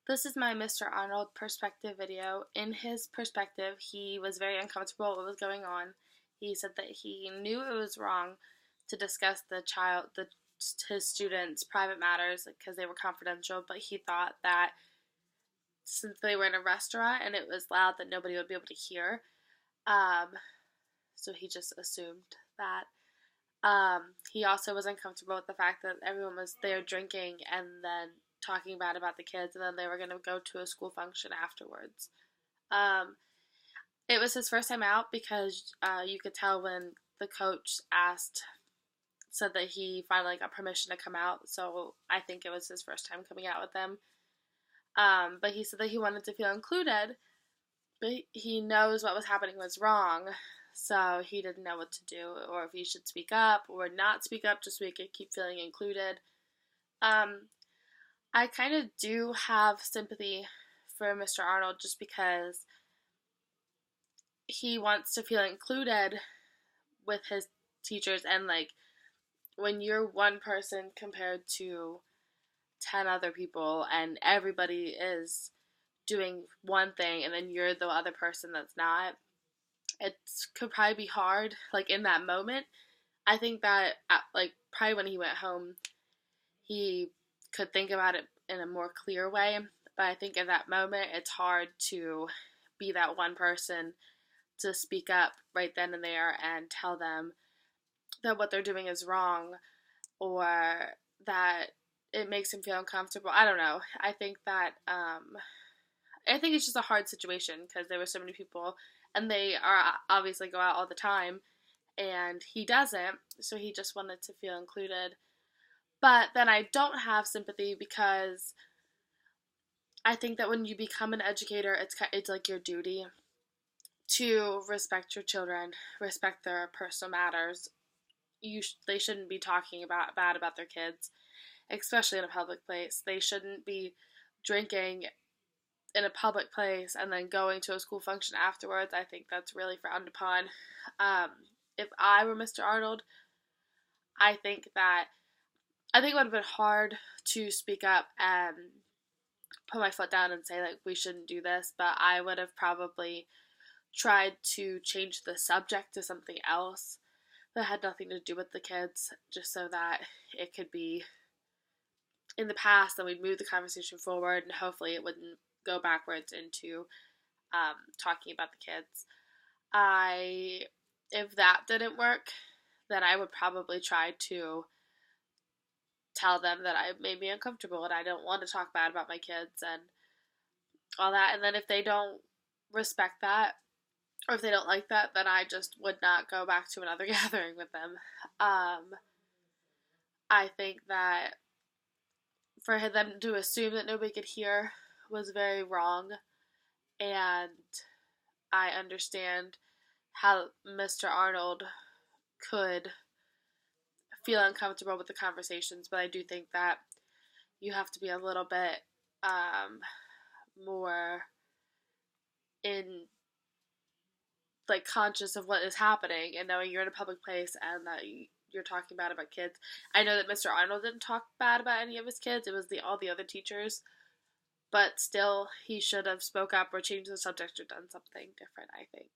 This is my Mr. Arnold perspective video. In his perspective, he was very uncomfortable with what was going on. He said that he knew it was wrong to discuss his students' private matters because they were confidential, but he thought that since they were in a restaurant and it was loud that nobody would be able to hear, um, so he just assumed that. He also was uncomfortable with the fact that everyone was there drinking and then talking bad about the kids, and then they were going to go to a school function afterwards. Um, it was his first time out because you could tell when the coach said that he finally got permission to come out. So I think it was his first time coming out with them. But he said that he wanted to feel included, but he knows what was happening was wrong. So he didn't know what to do, or if he should speak up or not speak up just so he could keep feeling included. I kind of do have sympathy for Mr. Arnold just because he wants to feel included with his teachers, and like when you're one person compared to 10 other people and everybody is doing one thing and then you're the other person that's not, it could probably be hard like in that moment. I think that like probably when he went home he could think about it in a more clear way, but I think in that moment it's hard to be that one person to speak up right then and there and tell them that what they're doing is wrong, or that it makes him feel uncomfortable. I don't know. I think it's just a hard situation because there were so many people and they are obviously go out all the time and he doesn't, so he just wanted to feel included. But then I don't have sympathy because I think that when you become an educator, it's like your duty to respect your children, respect their personal matters. They shouldn't be talking about bad about their kids, especially in a public place. They shouldn't be drinking in a public place and then going to a school function afterwards. I think that's really frowned upon. Um, if I were Mr. Arnold, I think that I think it would have been hard to speak up and put my foot down and say like we shouldn't do this, but I would have probably tried to change the subject to something else that had nothing to do with the kids, just so that it could be in the past and we'd move the conversation forward and hopefully it wouldn't go backwards into talking about the kids. If that didn't work, then I would probably try to tell them that I made me uncomfortable and I don't want to talk bad about my kids and all that. And then if they don't respect that, or if they don't like that, then I just would not go back to another gathering with them. I think that for them to assume that nobody could hear was very wrong, and I understand how Mr. Arnold could feel uncomfortable with the conversations, but I do think that you have to be a little bit more in like conscious of what is happening and knowing you're in a public place and that you're talking bad about kids. I know that Mr. Arnold didn't talk bad about any of his kids. It was all the other teachers, but still he should have spoke up or changed the subject or done something different, I think.